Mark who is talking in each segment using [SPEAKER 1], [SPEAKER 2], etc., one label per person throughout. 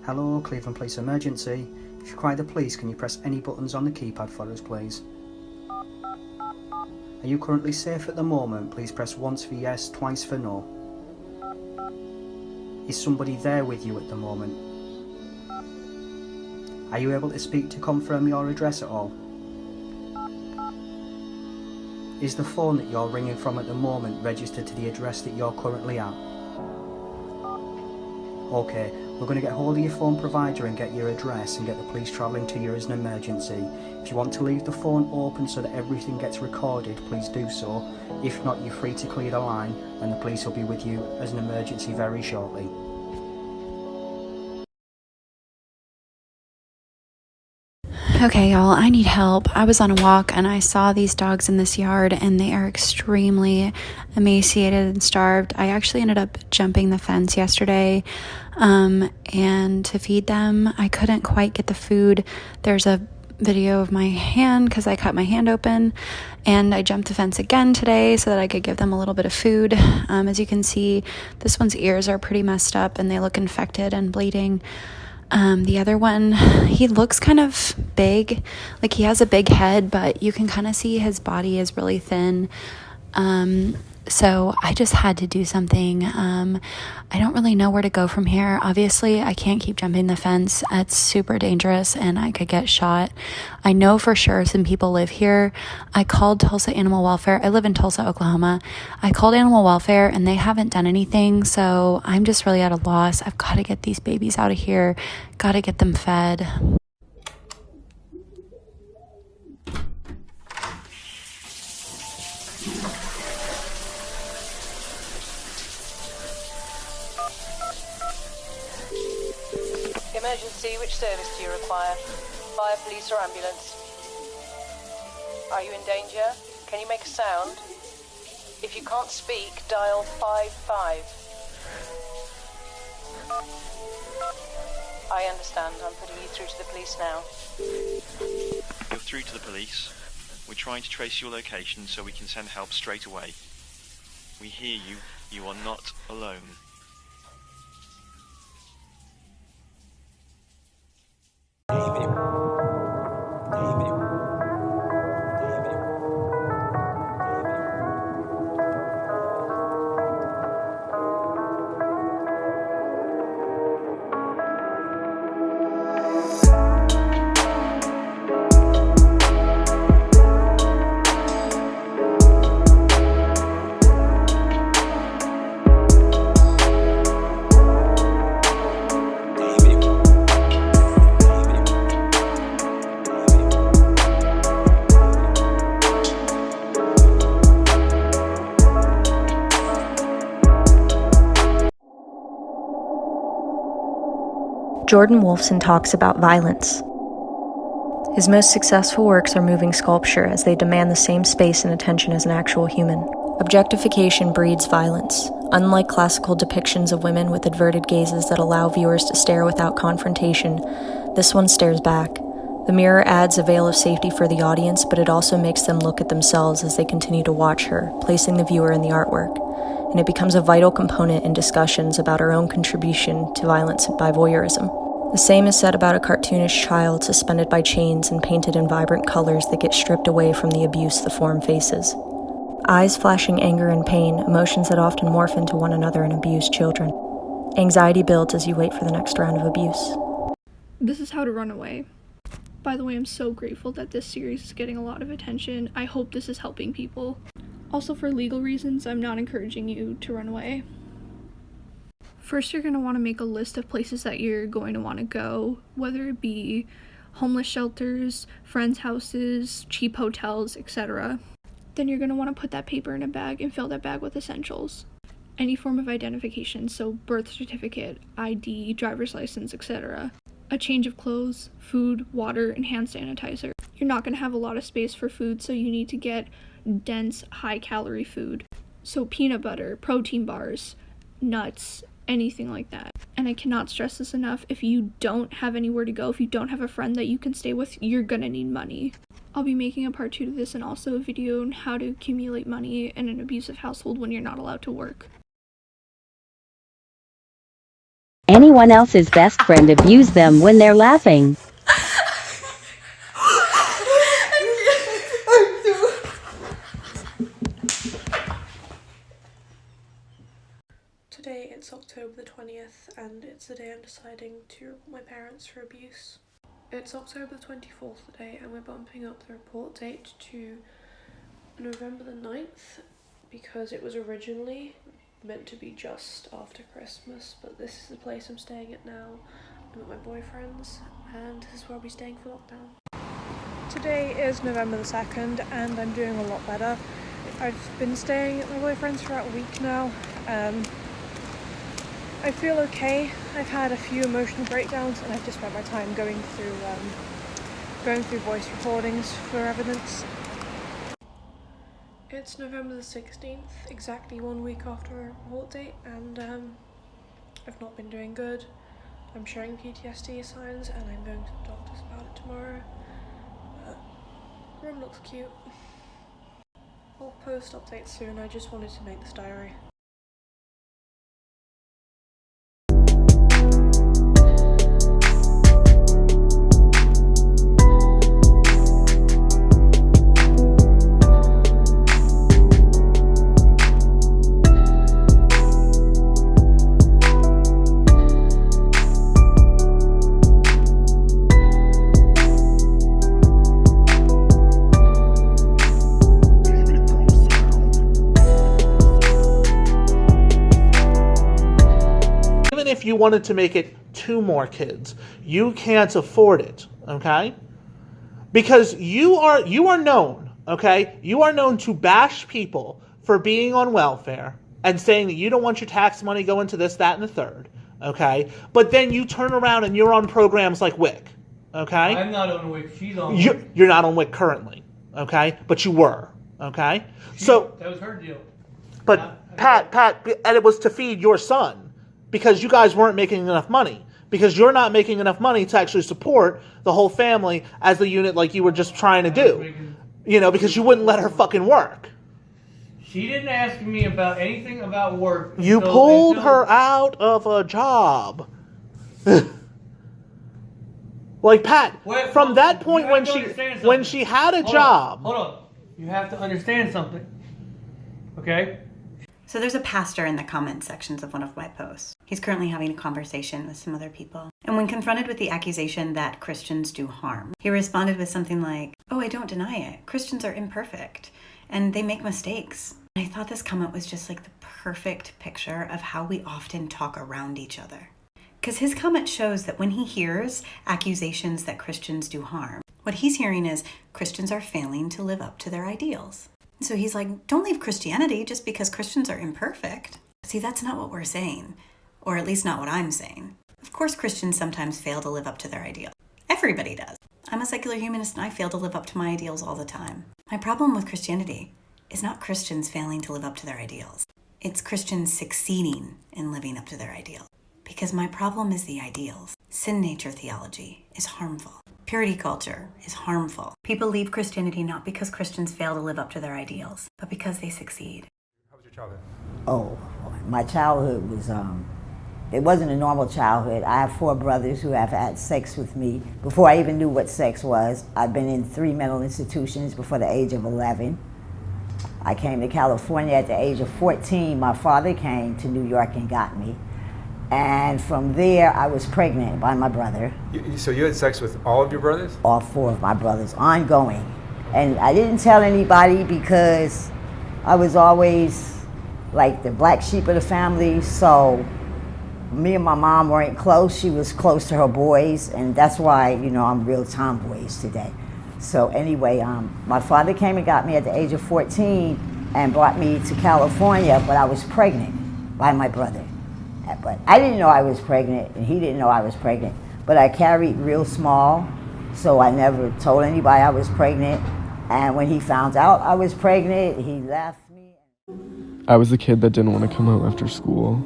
[SPEAKER 1] Hello, Cleveland Police Emergency. If you require the police, can you press any buttons on the keypad for us, please? Are you currently safe at the moment? Please press once for yes, twice for no. Is somebody there with you at the moment? Are you able to speak to confirm your address at all? Is the phone that you're ringing from at the moment registered to the address that you're currently at? Okay, we're going to get hold of your phone provider and get your address and get the police travelling to you as an emergency. If you want to leave the phone open so that everything gets recorded, please do so. If not, you're free to clear the line and the police will be with you as an emergency very shortly.
[SPEAKER 2] Okay, y'all, I need help. I was on a walk and I saw these dogs in this yard and they are extremely emaciated and starved. I actually ended up jumping the fence yesterday and to feed them. I couldn't quite get the food. There's a video of my hand because I cut my hand open, and I jumped the fence again today so that I could give them a little bit of food. As you can see, this one's ears are pretty messed up and they look infected and bleeding. The other one, he looks kind of big, like he has a big head, but you can kind of see his body is really thin. So I just had to do something. I don't really know where to go from here. Obviously, I can't keep jumping the fence. It's super dangerous and I could get shot. I know for sure some people live here. I called Tulsa Animal Welfare. I live in Tulsa, Oklahoma. I called Animal Welfare and they haven't done anything. So I'm just really at a loss. I've got to get these babies out of here. Got to get them fed.
[SPEAKER 3] Emergency, which service do you require? Fire, police or ambulance? Are you in danger? Can you make a sound? If you can't speak, dial 55. I understand. I'm putting you through to the police now.
[SPEAKER 4] You're through to the police. We're trying to trace your location so we can send help straight away. We hear you. You are not alone.
[SPEAKER 5] Jordan Wolfson talks about violence. His most successful works are moving sculpture as they demand the same space and attention as an actual human. Objectification breeds violence. Unlike classical depictions of women with averted gazes that allow viewers to stare without confrontation, this one stares back. The mirror adds a veil of safety for the audience, but it also makes them look at themselves as they continue to watch her, placing the viewer in the artwork. And it becomes a vital component in discussions about our own contribution to violence by voyeurism. The same is said about a cartoonish child suspended by chains and painted in vibrant colors that get stripped away from the abuse the form faces. Eyes flashing anger and pain, emotions that often morph into one another in abused children. Anxiety builds as you wait for the next round of abuse.
[SPEAKER 6] This is How to Run Away. By the way, I'm so grateful that this series is getting a lot of attention. I hope this is helping people. Also, for legal reasons, I'm not encouraging you to run away. First, you're going to want to make a list of places that you're going to want to go, whether it be homeless shelters, friends' houses, cheap hotels, etc. Then you're going to want to put that paper in a bag and fill that bag with essentials. Any form of identification, so birth certificate, ID, driver's license, etc. A change of clothes, food, water, and hand sanitizer. You're not going to have a lot of space for food, so you need to get dense, high-calorie food. So peanut butter, protein bars, nuts, anything like that. And I cannot stress this enough, if you don't have anywhere to go, if you don't have a friend that you can stay with, you're gonna need money. I'll be making a part 2 to this and also a video on how to accumulate money in an abusive household when you're not allowed to work.
[SPEAKER 7] Anyone else's best friend abuse them when they're laughing.
[SPEAKER 8] Today it's October the 20th and it's the day I'm deciding to report my parents for abuse. It's October the 24th today and we're bumping up the report date to November the 9th because it was originally meant to be just after Christmas, but this is the place I'm staying at now. I'm at my boyfriend's and this is where I'll be staying for lockdown. Today is November the 2nd and I'm doing a lot better. I've been staying at my boyfriend's for about a week now. I feel okay. I've had a few emotional breakdowns and I've just spent my time going through voice recordings for evidence. It's November the 16th, exactly 1 week after our report date, and I've not been doing good. I'm showing PTSD signs and I'm going to the doctors about it tomorrow. Room looks cute. I'll post updates soon, I just wanted to make this diary.
[SPEAKER 9] If you wanted to make it 2 more kids, you can't afford it, okay? Because you are known, okay? You are known to bash people for being on welfare and saying that you don't want your tax money going to this, that, and the third, okay? But then you turn around and you're on programs like WIC, okay?
[SPEAKER 10] I'm not on WIC, she's on WIC.
[SPEAKER 9] You're not on WIC currently, okay? But you were, okay? So
[SPEAKER 10] that was her deal.
[SPEAKER 9] But Pat, and it was to feed your son. Because you guys weren't making enough money. Because you're not making enough money to actually support the whole family as the unit like you were just trying to do. You know, because you wouldn't let her fucking work.
[SPEAKER 10] She didn't ask me about anything about work.
[SPEAKER 9] You pulled her out of a job. Like Pat, from that point when she had a job.
[SPEAKER 10] Hold on. You have to understand something. Okay?
[SPEAKER 11] So there's a pastor in the comment sections of one of my posts. He's currently having a conversation with some other people. And when confronted with the accusation that Christians do harm, he responded with something like, "Oh, I don't deny it. Christians are imperfect and they make mistakes." And I thought this comment was just like the perfect picture of how we often talk around each other. Because his comment shows that when he hears accusations that Christians do harm, what he's hearing is Christians are failing to live up to their ideals. So he's like, don't leave Christianity just because Christians are imperfect. See, that's not what we're saying, or at least not what I'm saying. Of course, Christians sometimes fail to live up to their ideals. Everybody does. I'm a secular humanist and I fail to live up to my ideals all the time. My problem with Christianity is not Christians failing to live up to their ideals. It's Christians succeeding in living up to their ideals. Because my problem is the ideals. Sin nature theology is harmful. Purity culture is harmful. People leave Christianity not because Christians fail to live up to their ideals, but because they succeed.
[SPEAKER 12] How was your childhood?
[SPEAKER 13] Oh, my childhood was, it wasn't a normal childhood. I have 4 brothers who have had sex with me before I even knew what sex was. I've been in 3 mental institutions before the age of 11. I came to California at the age of 14. My father came to New York and got me. And from there, I was pregnant by my brother.
[SPEAKER 12] So you had sex with all of your brothers?
[SPEAKER 13] All 4 of my brothers, ongoing. And I didn't tell anybody because I was always like the black sheep of the family. So me and my mom weren't close. She was close to her boys. And that's why, you know, I'm real tomboyish today. So anyway, my father came and got me at the age of 14 and brought me to California, but I was pregnant by my brother. But I didn't know I was pregnant, and he didn't know I was pregnant. But I carried real small, so I never told anybody I was pregnant. And when he found out I was pregnant, he left me.
[SPEAKER 14] I was the kid that didn't want to come home after school.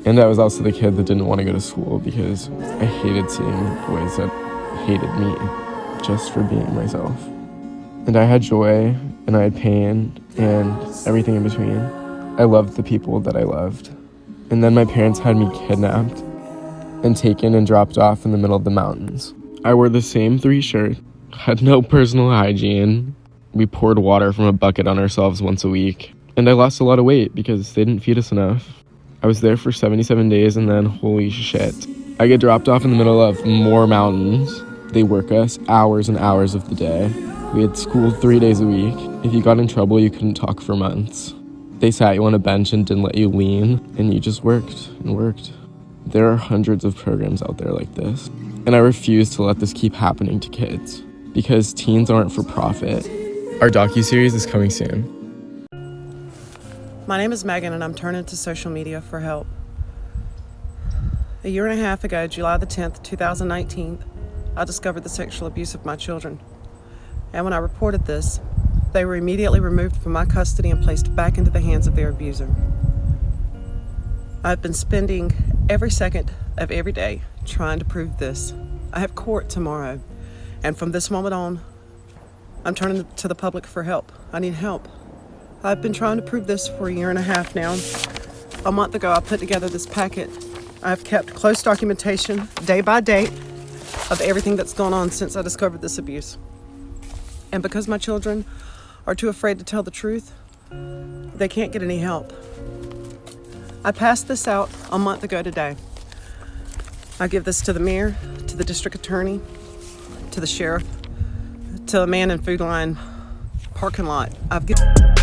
[SPEAKER 14] And I was also the kid that didn't want to go to school because I hated seeing boys that hated me just for being myself. And I had joy, and I had pain, and everything in between. I loved the people that I loved. And then my parents had me kidnapped and taken and dropped off in the middle of the mountains. I wore the same 3 shirts, had no personal hygiene. We poured water from a bucket on ourselves once a week. And I lost a lot of weight because they didn't feed us enough. I was there for 77 days and then, holy shit, I get dropped off in the middle of more mountains. They work us hours and hours of the day. We had school 3 days a week. If you got in trouble, you couldn't talk for months. They sat you on a bench and didn't let you lean, and you just worked and worked. There are hundreds of programs out there like this, and I refuse to let this keep happening to kids, because teens aren't for profit. Our docuseries is coming soon.
[SPEAKER 15] My name is Megan, and I'm turning to social media for help. A year and a half ago, July the 10th, 2019, I discovered the sexual abuse of my children. And when I reported this, they were immediately removed from my custody and placed back into the hands of their abuser. I've been spending every second of every day trying to prove this. I have court tomorrow, and from this moment on, I'm turning to the public for help. I need help. I've been trying to prove this for a year and a half now. A month ago, I put together this packet. I've kept close documentation, day by day, of everything that's gone on since I discovered this abuse. And because my children are too afraid to tell the truth, they can't get any help. I passed this out a month ago today. I give this to the mayor, to the district attorney, to the sheriff, to a man in Food Line parking lot. I've given